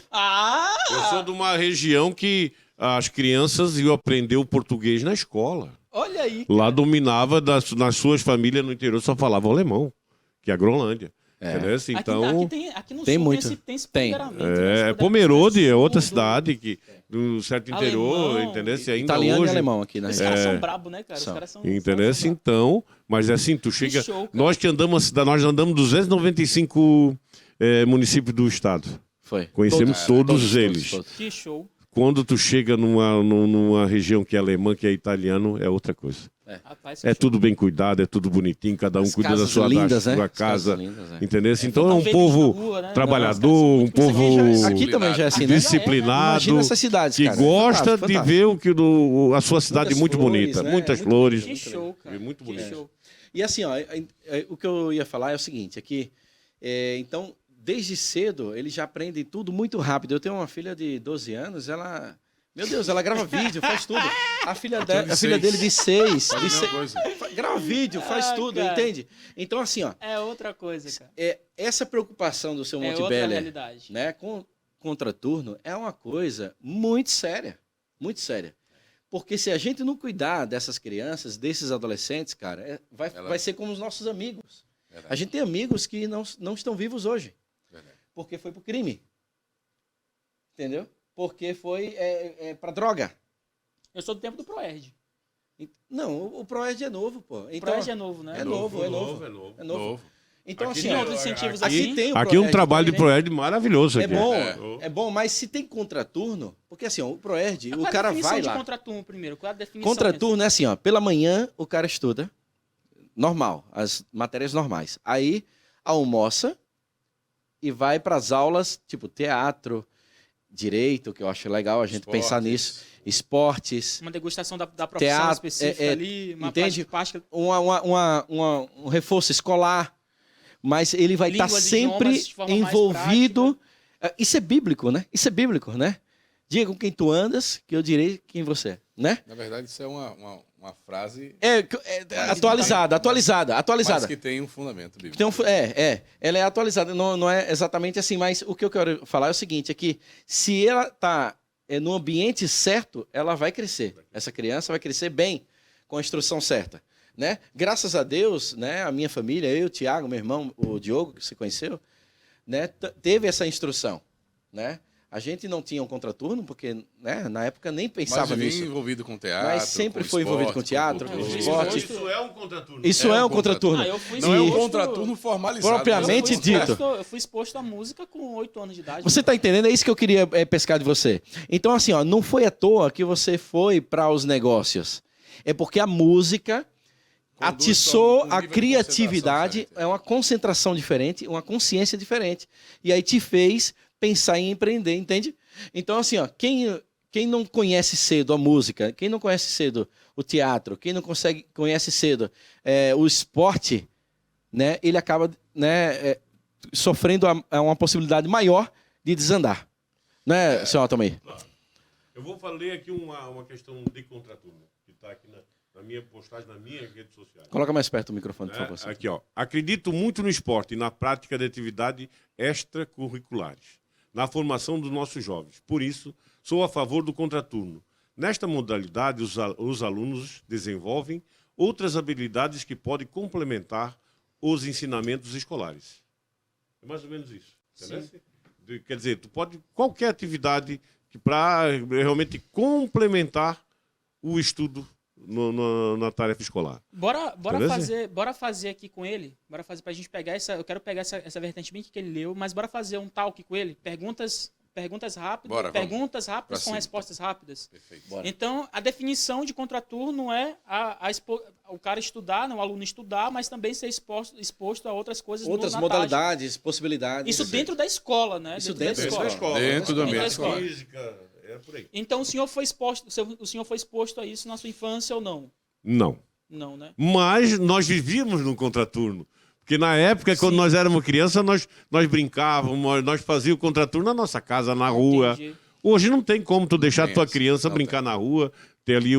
Eu sou de uma região que as crianças iam aprender o português na escola. Olha aí. Lá dominava, nas suas famílias no interior só falava alemão, que é a Groenlândia. Entendeu? Então, aqui no tem sul muito. tem esse ponderamento. Pomerode é outra cidade que do certo interior, entendeu? Se ainda italiano hoje, e alemão aqui, né? Os caras são brabos, né, cara? Os caras são... Entendeu? Então, mas assim, tu chega... show, nós andamos 295 municípios do estado. Foi. Conhecemos todos eles. Todos. Que show. Quando tu chega numa região que é alemã, que é italiano, é outra coisa. Rapaz, Tudo bem cuidado, é tudo bonitinho, cada um cuida da sua casa. Lindas, entendeu? Então é um povo rua, né? trabalhador, um povo aqui também já é assim, né? disciplinado, Imagina essas cidades, que cara. gosta Fantástico. de ver a sua cidade Muitas muito flores, bonita. né? Muitas Muito flores. Que show, cara. Muito Que bonito. show. E assim, ó, o que eu ia falar é o seguinte, é que, então, desde cedo, eles já aprendem tudo muito rápido. Eu tenho uma filha de 12 anos, meu Deus, ela grava vídeo, faz tudo. A filha dele de 6. Grava vídeo, faz tudo, cara. Entende? Então, assim, ó. É outra coisa, cara. Essa preocupação do seu É outra Montebeller, realidade. né, com contraturno, é uma coisa muito séria. Muito séria. Porque se a gente não cuidar dessas crianças, desses adolescentes, cara, vai ser como os nossos amigos. Verdade. A gente tem amigos que não estão vivos hoje. Verdade. Porque foi pro crime. Entendeu? Porque foi para droga. Eu sou do tempo do Proerd. Não, o Proerd é novo, pô. O Então, Proerd é novo, né? É novo. Então, Aqui assim, Tem ó, outros incentivos aqui assim. tem o Aqui é um Proerd trabalho de também, né? Proerd maravilhoso. Aqui. É bom, mas se tem contraturno, porque assim, ó, o Proerd, Qual o a cara definição vai de lá. contraturno primeiro? Qual a definição? Contraturno é assim, ó, pela manhã o cara estuda, normal, as matérias normais. Aí almoça e vai para as aulas, tipo teatro, direito, que eu acho legal a gente pensar nisso, esportes, Uma degustação da profissão Teatro, específica ali, uma entende? prática. um reforço escolar, mas ele vai estar Línguas, sempre idiomas de forma mais envolvido. Isso é bíblico, né? Isso é bíblico, né? Diga com quem tu andas, que eu direi quem você é, né? Na verdade, isso é uma frase... Atualizada. Mas que tem um fundamento bíblico. Então, ela é atualizada, não é exatamente assim, mas o que eu quero falar é o seguinte, é que se ela está no ambiente certo, ela vai crescer. Essa criança vai crescer bem, com a instrução certa. Né? Graças a Deus, né, a minha família, eu, o Tiago, meu irmão, o Diogo, que você conheceu, né, teve essa instrução. Né? A gente não tinha um contraturno, porque né, na época nem pensava nisso. Mas envolvido com teatro, mas sempre foi envolvido com teatro, com cultura. esporte. Isso é um contraturno. Isso é um contraturno. Não é um contraturno formalizado. Propriamente dito. Eu fui exposto à música com 8 anos de idade. Você está entendendo? É isso que eu queria pescar de você. Então, assim, ó, não foi à toa que você foi para os negócios. É porque a música atiçou a criatividade, é uma concentração diferente, uma consciência diferente. E aí te fez pensar em empreender, entende? Então, assim, ó, quem não conhece cedo a música, quem não conhece cedo o teatro, quem não conhece cedo o esporte, né, ele acaba, né, sofrendo uma possibilidade maior de desandar. Né, senhor Altamir? Eu vou ler aqui uma questão de contraturno, que está aqui na minha postagem, na minha rede social. Coloca mais perto o microfone, por favor. Aqui, ó. Acredito muito no esporte e na prática de atividades extracurriculares, na formação dos nossos jovens. Por isso, sou a favor do contraturno. Nesta modalidade, os alunos desenvolvem outras habilidades que podem complementar os ensinamentos escolares. É mais ou menos isso. Quer dizer, tu pode qualquer atividade para realmente complementar o estudo na tarefa escolar. Bora fazer aqui com ele. Bora fazer pra gente pegar essa. Eu quero pegar essa vertente bem que ele leu, mas bora fazer um talk com ele. Perguntas rápidas. Perguntas rápidas com respostas rápidas. Perfeito. Então, a definição de contraturno é o cara estudar, o aluno estudar, mas também ser exposto a outras coisas. Outras modalidades, possibilidades. Isso dentro da escola, né? Isso dentro da escola. Dentro do ambiente escolar. Física, por aí. Então, o senhor foi exposto a isso na sua infância ou não? Não. Não, né? Mas nós vivíamos no contraturno. Porque na época, quando nós éramos crianças, nós brincávamos, nós fazíamos contraturno na nossa casa, na rua. Entendi. Hoje não tem como tu deixar a tua criança brincar na rua, ter ali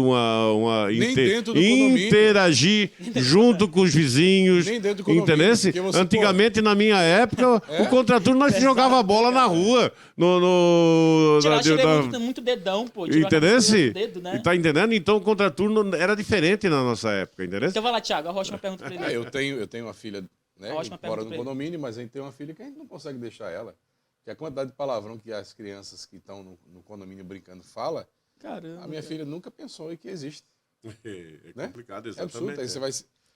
dentro do condomínio. Interagir junto com os vizinhos. Nem dentro do condomínio, Entendesse? porque você, Antigamente, na minha época, o contraturno nós jogava bola na rua. Muito dedão, pô. Entendesse? Dedo, né? Tá entendendo? Então o contraturno era diferente na nossa época, entendeu? Então vai lá, Thiago, arrocha uma pergunta pra ele. Eu tenho uma filha, né, que mora no condomínio, mas a gente tem uma filha que a gente não consegue deixar ela. Que a quantidade de palavrão que as crianças que estão no condomínio brincando fala, caramba, a minha filha nunca pensou em que existe. É complicado, exatamente. É absurdo. Aí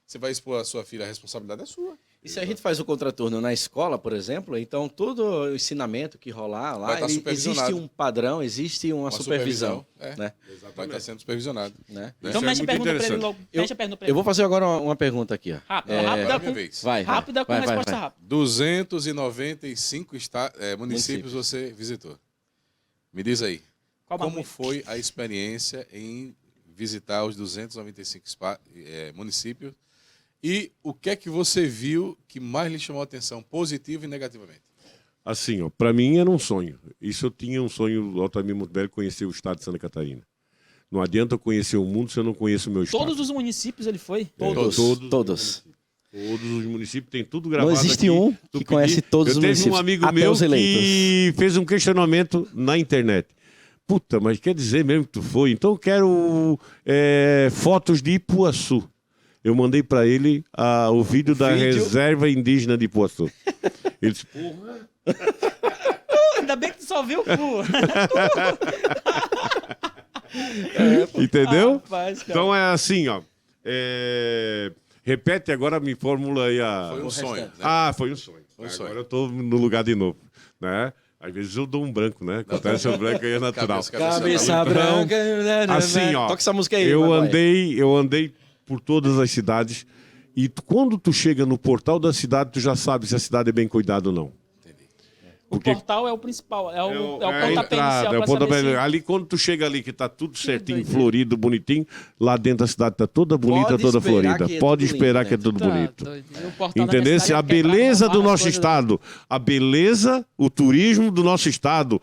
você vai expor a sua filha, a responsabilidade é sua. E se a gente faz o contraturno na escola, por exemplo, então todo o ensinamento que rolar lá, existe um padrão, existe uma supervisão. Né? Vai estar sendo supervisionado. Né? Então mexe a pergunta para ele logo. Eu vou fazer agora uma pergunta aqui. Ó. Rápida com resposta rápida. 295 municípios você visitou. Me diz aí, como foi a experiência em visitar os 295 municípios e o que é que você viu que mais lhe chamou a atenção, positivo e negativamente? Assim, ó, para mim era um sonho. Isso eu tinha um sonho, o Altamir Montevidéu, conhecer o estado de Santa Catarina. Não adianta eu conhecer o mundo se eu não conheço o meu estado. Todos os municípios ele foi? Todos. Todos os municípios, tem tudo gravado. Não existe aqui, um que conhece todos os municípios. Eu teve um amigo meu que fez um questionamento na internet. Puta, mas quer dizer mesmo que tu foi? Então eu quero fotos de Ipuaçu. Eu mandei para ele o vídeo da reserva indígena de Ipuaçu. Ele disse, porra... Ainda bem que tu só viu o cu. Entendeu? Rapaz, então é assim, ó. Repete agora, me formula aí a... Foi um sonho. Né? Foi um sonho. Agora eu tô no lugar de novo, né? Às vezes eu dou um branco, né? Acontece o branco aí é natural. Cabeça branca. Assim, ó. Toca essa música aí. Eu andei por todas as cidades e quando tu chega no portal da cidade, tu já sabe se a cidade é bem cuidada ou não. O portal é o principal, é o pontapé inicial. Ali, quando tu chega ali, que tá tudo certinho, florido, bonitinho, lá dentro da cidade tá toda bonita, toda florida. Pode esperar que é tudo bonito. Entendeu? A beleza do nosso estado, a beleza, o turismo do nosso estado,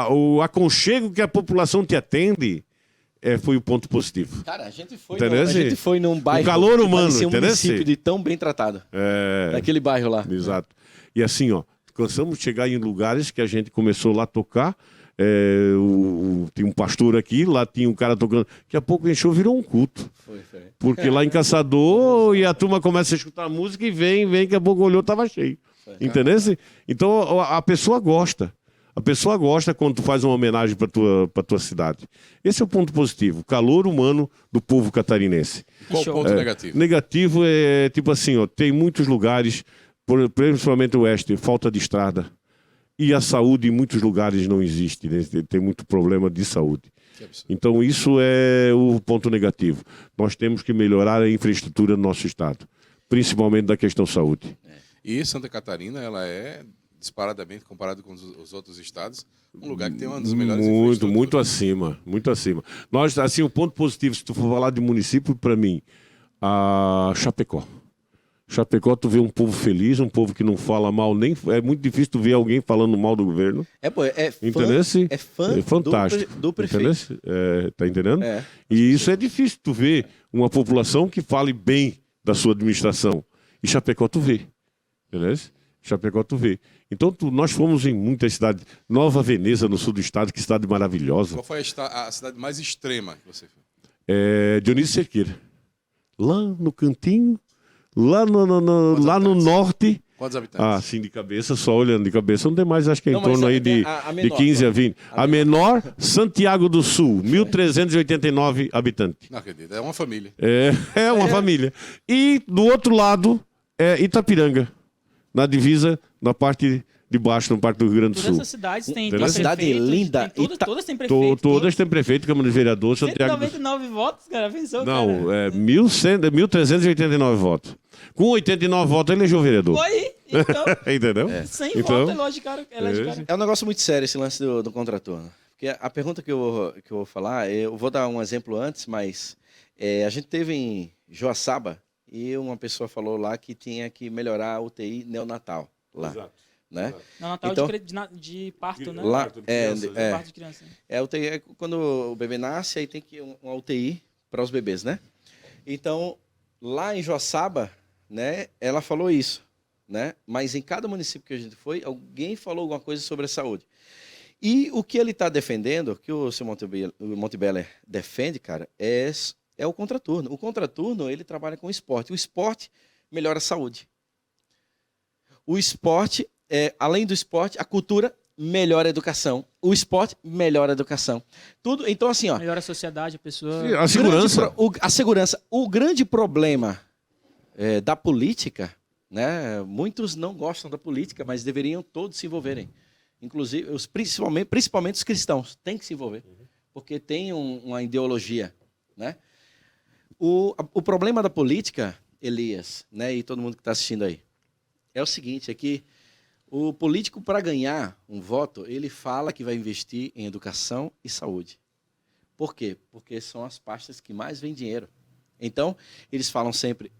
o aconchego que a população te atende, foi o ponto positivo. Cara, a gente foi num bairro. O calor humano, um município de tão bem tratado. Daquele bairro lá. Exato. E assim, ó. Cansamos de chegar em lugares que a gente começou lá a tocar. Tem um pastor aqui, lá tinha um cara tocando. Daqui a pouco encheu, virou um culto. Foi. Porque lá em Caçador, e a turma começa a escutar a música e vem, daqui a pouco olhou, estava cheio. Entendeu? Então a pessoa gosta. A pessoa gosta quando tu faz uma homenagem para tua cidade. Esse é o ponto positivo. O calor humano do povo catarinense. Qual o ponto negativo? Negativo é tipo assim, ó, tem muitos lugares, principalmente o oeste, falta de estrada. e a saúde em muitos lugares não existe, né? Tem muito problema de saúde. Então isso é o ponto negativo. Nós temos que melhorar a infraestrutura do nosso estado, principalmente da questão saúde. E Santa Catarina, ela é, disparadamente, comparado com os outros estados, um lugar que tem uma das melhores infraestruturas. Muito acima, muito acima. Nós, assim, o ponto positivo, se tu for falar de município, para mim, a Chapecó. Chapecó, tu vê um povo feliz, um povo que não fala mal, nem é muito difícil tu ver alguém falando mal do governo. É fã fantástico, do prefeito. Tá entendendo? E isso é difícil tu ver uma população que fale bem da sua administração. E Chapecó tu vê. Entendeu? Chapecó tu vê. Então nós fomos em muitas cidades. Nova Veneza, no sul do estado, que cidade maravilhosa. Qual foi a cidade mais extrema que você foi? Dionísio Cerqueira. Lá no cantinho, lá no norte. Quantos habitantes? Sim, de cabeça, só olhando de cabeça. Não tem mais, acho que é em torno aí de 15 a 20. A menor, Santiago do Sul, 1.389 habitantes. Não acredito, é uma família. É uma família. E do outro lado é Itapiranga, na divisa, na parte de baixo, na parte do Rio Grande do Sul. Todas essas cidades têm uma cidade linda. Todas têm prefeito. Todas têm prefeito, Câmara de Vereadores. 199 votos, cara, pensou? Não, 1.389 votos. Com 89 votos, elegeu o vereador. Foi, então. Entendeu? 100 votos, elege cara. É um negócio muito sério esse lance do contraturno. Porque a pergunta que eu vou falar, eu vou dar um exemplo antes, mas a gente teve em Joaçaba e uma pessoa falou lá que tinha que melhorar a UTI neonatal lá. Exato. Né? Neonatal então, de parto, né? Lá, parto de criança. UTI quando o bebê nasce, aí tem que uma UTI para os bebês, né? Então, lá em Joaçaba, né, ela falou isso, né? Mas em cada município que a gente foi, alguém falou alguma coisa sobre a saúde. E o que ele está defendendo, que o seu Montebeller defende, cara, é o contraturno. O contraturno, ele trabalha com o esporte. O esporte melhora a saúde. O esporte, além do esporte, a cultura melhora a educação. O esporte melhora a educação. Tudo, então, assim, ó. Melhora a sociedade, a pessoa. A segurança. A segurança. O grande problema da política, né? Muitos não gostam da política, mas deveriam todos se envolverem. Inclusive, principalmente os cristãos têm que se envolver, porque tem uma ideologia, né? O problema da política, Elias, né, e todo mundo que está assistindo aí, é o seguinte, é que o político, para ganhar um voto, ele fala que vai investir em educação e saúde. Por quê? Porque são as pastas que mais vêm dinheiro. Então, eles falam sempre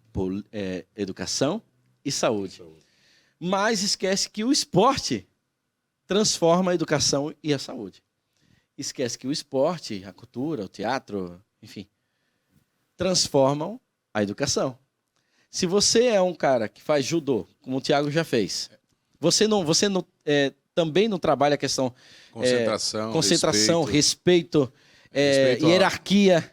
educação e saúde. Mas esquece que o esporte transforma a educação e a saúde. Esquece que o esporte, a cultura, o teatro, enfim, transformam a educação. Se você é um cara que faz judô, como o Thiago já fez, você também não trabalha a questão concentração, respeito, hierarquia.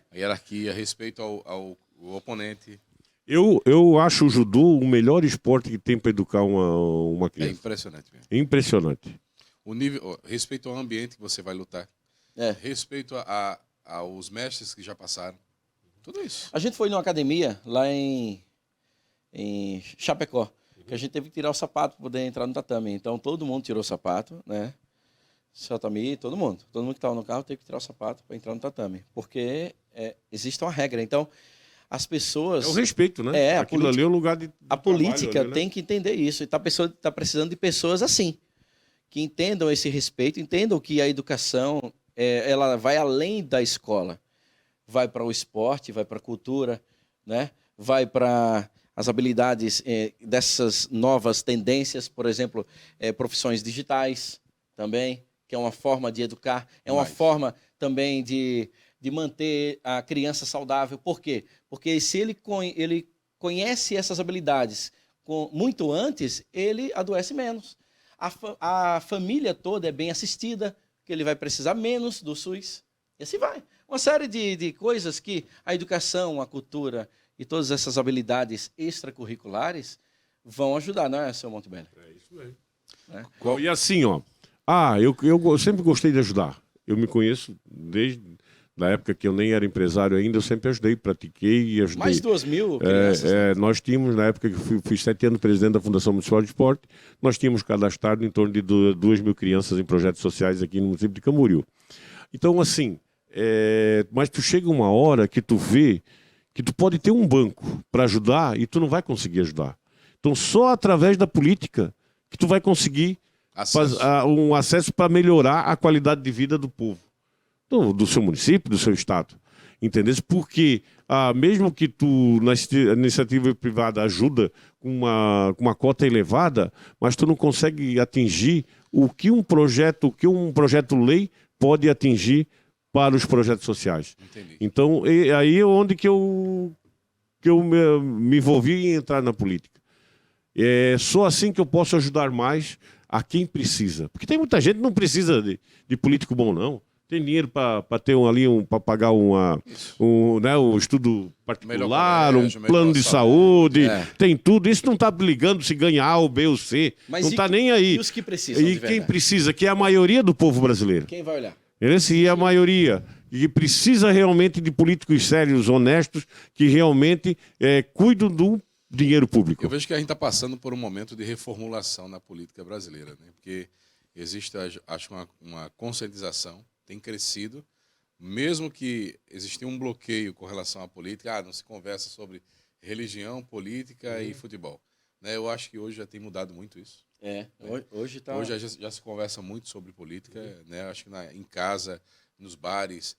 Respeito ao oponente. Eu acho o judô o melhor esporte que tem para educar uma criança. É impressionante mesmo. Impressionante. O nível, respeito ao ambiente que você vai lutar. Respeito aos mestres que já passaram. Tudo isso. A gente foi numa academia lá em Chapecó, que a gente teve que tirar o sapato para poder entrar no tatame. Então todo mundo tirou o sapato, né? Tatame, todo mundo que estava no carro teve que tirar o sapato para entrar no tatame, porque existe uma regra. Então as pessoas... É o respeito, né? Aquilo ali é o lugar de a política ali, né? tem que entender isso. E tá precisando de pessoas assim, que entendam esse respeito, entendam que a educação ela vai além da escola. Vai para o esporte, vai para a cultura, né? Vai para as habilidades dessas novas tendências, por exemplo, profissões digitais também, que é uma forma de educar, uma forma também de manter a criança saudável. Por quê? Porque se ele conhece essas habilidades muito antes, ele adoece menos. A família toda é bem assistida, que ele vai precisar menos do SUS, e assim vai. Uma série de coisas que a educação, a cultura e todas essas habilidades extracurriculares vão ajudar, não é, seu Montebeller? É isso mesmo. E assim, ó, eu sempre gostei de ajudar. Eu me conheço Na época que eu nem era empresário ainda, eu sempre ajudei, pratiquei e ajudei. Mais de 2.000 crianças. Nós tínhamos, na época que fui 7 anos presidente da Fundação Municipal de Esporte, nós tínhamos cadastrado em torno de 2.000 crianças em projetos sociais aqui no município de Camboriú. Então, assim, mas tu chega uma hora que tu vê que tu pode ter um banco para ajudar e tu não vai conseguir ajudar. Então, só através da política que tu vai conseguir um acesso para melhorar a qualidade de vida do povo. Do seu município, do seu estado. Entendeu? Porque mesmo que tu, na iniciativa privada, ajuda com uma cota elevada, mas tu não consegue atingir o que um projeto-lei pode atingir para os projetos sociais. Entendi. Então, aí é onde que eu me envolvi em entrar na política. É só assim que eu posso ajudar mais a quem precisa. Porque tem muita gente que não precisa de político bom, não. Tem dinheiro para ter para pagar um estudo particular, colégio, um plano de saúde, tem tudo. Isso não está ligando se ganha A ou B ou C. Mas não está nem aí. E os que precisam? E quem precisa, que é a maioria do povo brasileiro. Quem vai olhar? Esse é a maioria. E precisa realmente de políticos sérios, honestos, que realmente cuidam do dinheiro público. Eu vejo que a gente está passando por um momento de reformulação na política brasileira, né? Porque existe, acho, uma conscientização, tem crescido, mesmo que existia um bloqueio com relação à política, não se conversa sobre religião, política e futebol. Né? Eu acho que hoje já tem mudado muito isso. Hoje já se conversa muito sobre política, né? Acho que em casa, nos bares,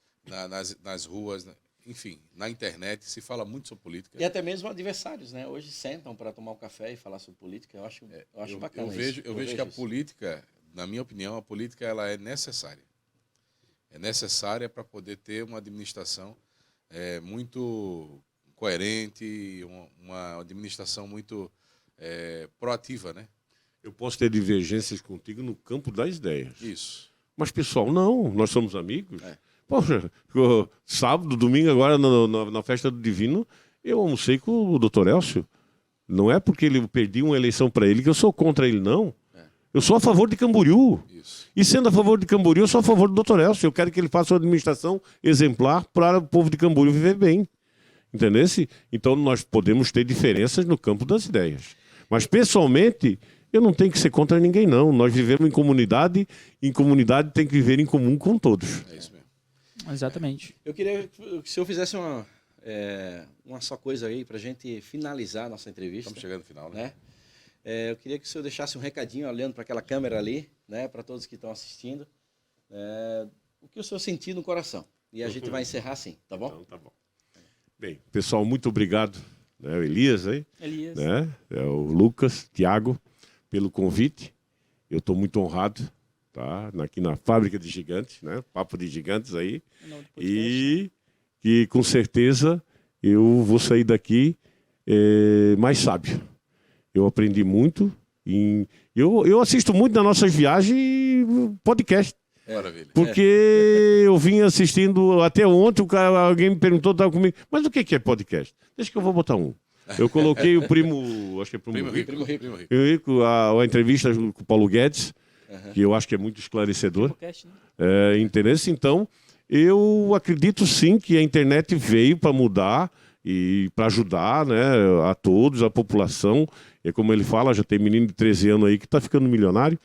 nas ruas, enfim, na internet se fala muito sobre política. E até mesmo adversários, né? Hoje sentam para tomar um café e falar sobre política. Eu acho bacana isso. Eu vejo que a política, na minha opinião, a política ela é necessária. É necessária para poder ter uma administração muito coerente, uma administração muito proativa, né? Eu posso ter divergências contigo no campo das ideias. Isso. Mas, pessoal, não. Nós somos amigos. Poxa, sábado, domingo, agora na festa do Divino, eu almocei com o doutor Elcio. Não é porque ele perdi uma eleição para ele que eu sou contra ele, não. Eu sou a favor de Camboriú. Isso. E sendo a favor de Camboriú, eu sou a favor do doutor Elcio. Eu quero que ele faça uma administração exemplar para o povo de Camboriú viver bem. Entendeu? Então, nós podemos ter diferenças no campo das ideias. Mas, pessoalmente, eu não tenho que ser contra ninguém, não. Nós vivemos em comunidade tem que viver em comum com todos. É isso mesmo. Exatamente. Eu queria que o senhor fizesse uma só coisa aí para a gente finalizar a nossa entrevista. Estamos chegando no final, né? Eu queria que o senhor deixasse um recadinho olhando para aquela câmera ali, né, para todos que estão assistindo, o que o senhor sentir no coração. E a gente vai encerrar assim, tá bom? Então, tá bom. Bem, pessoal, muito obrigado. O Elias aí, né? O Lucas, Tiago, pelo convite. Eu estou muito honrado, tá? Aqui na Fábrica de Gigantes, né? Papo de Gigantes aí. E que com certeza eu vou sair daqui mais sábio. Eu aprendi muito. Eu assisto muito nas nossas viagens podcast. Maravilha. Porque eu vim assistindo até ontem, alguém me perguntou, estava comigo, mas o que é podcast? Deixa que eu vou botar um. Eu coloquei o primo, acho que é Primo Rico, a entrevista com o Paulo Guedes, que eu acho que é muito esclarecedor. Interesse. Então, eu acredito sim que a internet veio para mudar e para ajudar, né, a todos, a população. E como ele fala, já tem menino de 13 anos aí que está ficando milionário.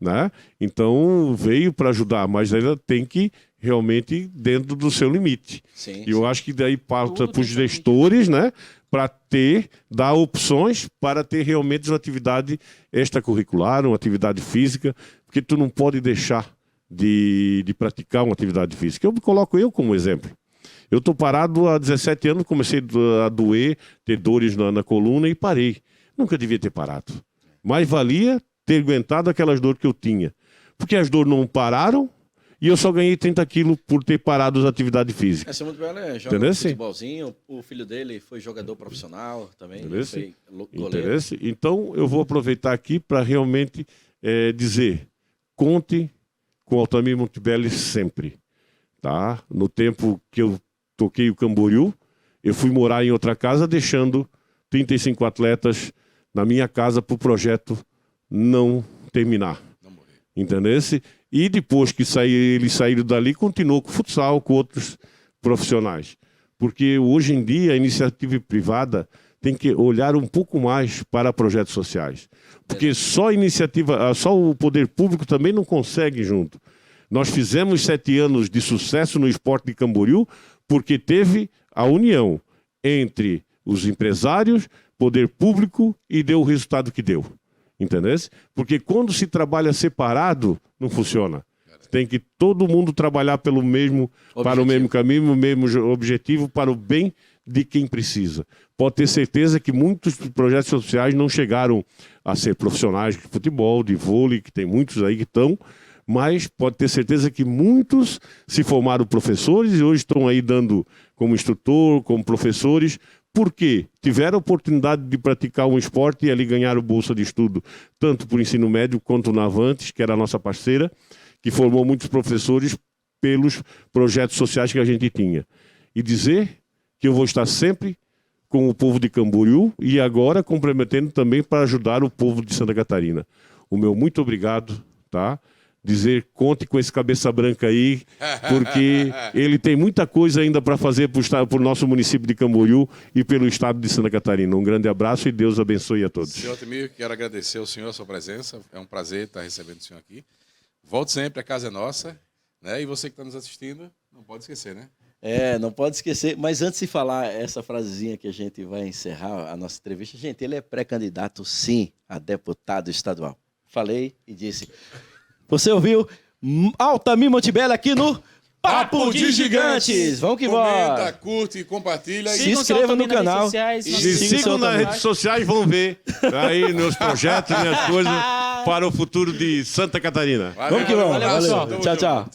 Né? Então veio para ajudar, mas ainda tem que realmente dentro do seu limite. E eu acho que daí passa para os gestores, né, para dar opções para ter realmente uma atividade extracurricular, uma atividade física, porque tu não pode deixar de praticar uma atividade física. Eu me coloco como exemplo. Eu estou parado há 17 anos, comecei a doer, ter dores na coluna e parei. Nunca devia ter parado. Mas valia ter aguentado aquelas dores que eu tinha. Porque as dores não pararam e eu só ganhei 30 quilos por ter parado as atividades físicas. Essa muito bela, joga futebolzinho, o filho dele foi jogador profissional também. Foi goleiro. Então eu vou aproveitar aqui para realmente dizer, conte com o Altamir Montebelli sempre. Tá? No tempo que eu toquei o Camboriú, eu fui morar em outra casa deixando 35 atletas na minha casa para o projeto não terminar. Entendeu? E depois que eles saíram dali, continuou com futsal, com outros profissionais. Porque hoje em dia a iniciativa privada tem que olhar um pouco mais para projetos sociais. Porque só o poder público também não consegue junto. Nós fizemos 7 anos de sucesso no esporte de Camboriú porque teve a união entre os empresários, poder público e deu o resultado que deu. Entendeu? Porque quando se trabalha separado, não funciona. Tem que todo mundo trabalhar para o mesmo caminho, o mesmo objetivo, para o bem de quem precisa. Pode ter certeza que muitos projetos sociais não chegaram a ser profissionais de futebol, de vôlei, que tem muitos aí que estão, mas pode ter certeza que muitos se formaram professores e hoje estão aí dando como instrutor, como professores, porque tiveram a oportunidade de praticar um esporte e ali ganharam bolsa de estudo, tanto por ensino médio quanto na Avantes, que era a nossa parceira, que formou muitos professores pelos projetos sociais que a gente tinha. E dizer que eu vou estar sempre com o povo de Camboriú e agora comprometendo também para ajudar o povo de Santa Catarina. O meu muito obrigado, tá? Dizer, conte com esse cabeça branca aí, porque ele tem muita coisa ainda para fazer para o nosso município de Camboriú e pelo estado de Santa Catarina. Um grande abraço e Deus abençoe a todos. Senhor Otemir, quero agradecer ao senhor a sua presença. É um prazer estar recebendo o senhor aqui. Volte sempre, a casa é nossa, né? E você que está nos assistindo, não pode esquecer, né? Não pode esquecer. Mas antes de falar essa frasezinha que a gente vai encerrar a nossa entrevista, gente, ele é pré-candidato, sim, a deputado estadual. Falei e disse. Você ouviu Altamir Montebello aqui no Papo de Gigantes. Vamos que vamos. Comenta, curte, compartilha. Se inscreva no canal. Se sigam nas redes sociais e vão ver aí meus projetos, minhas coisas para o futuro de Santa Catarina. Vamos que vamos. Valeu. Tchau, tchau.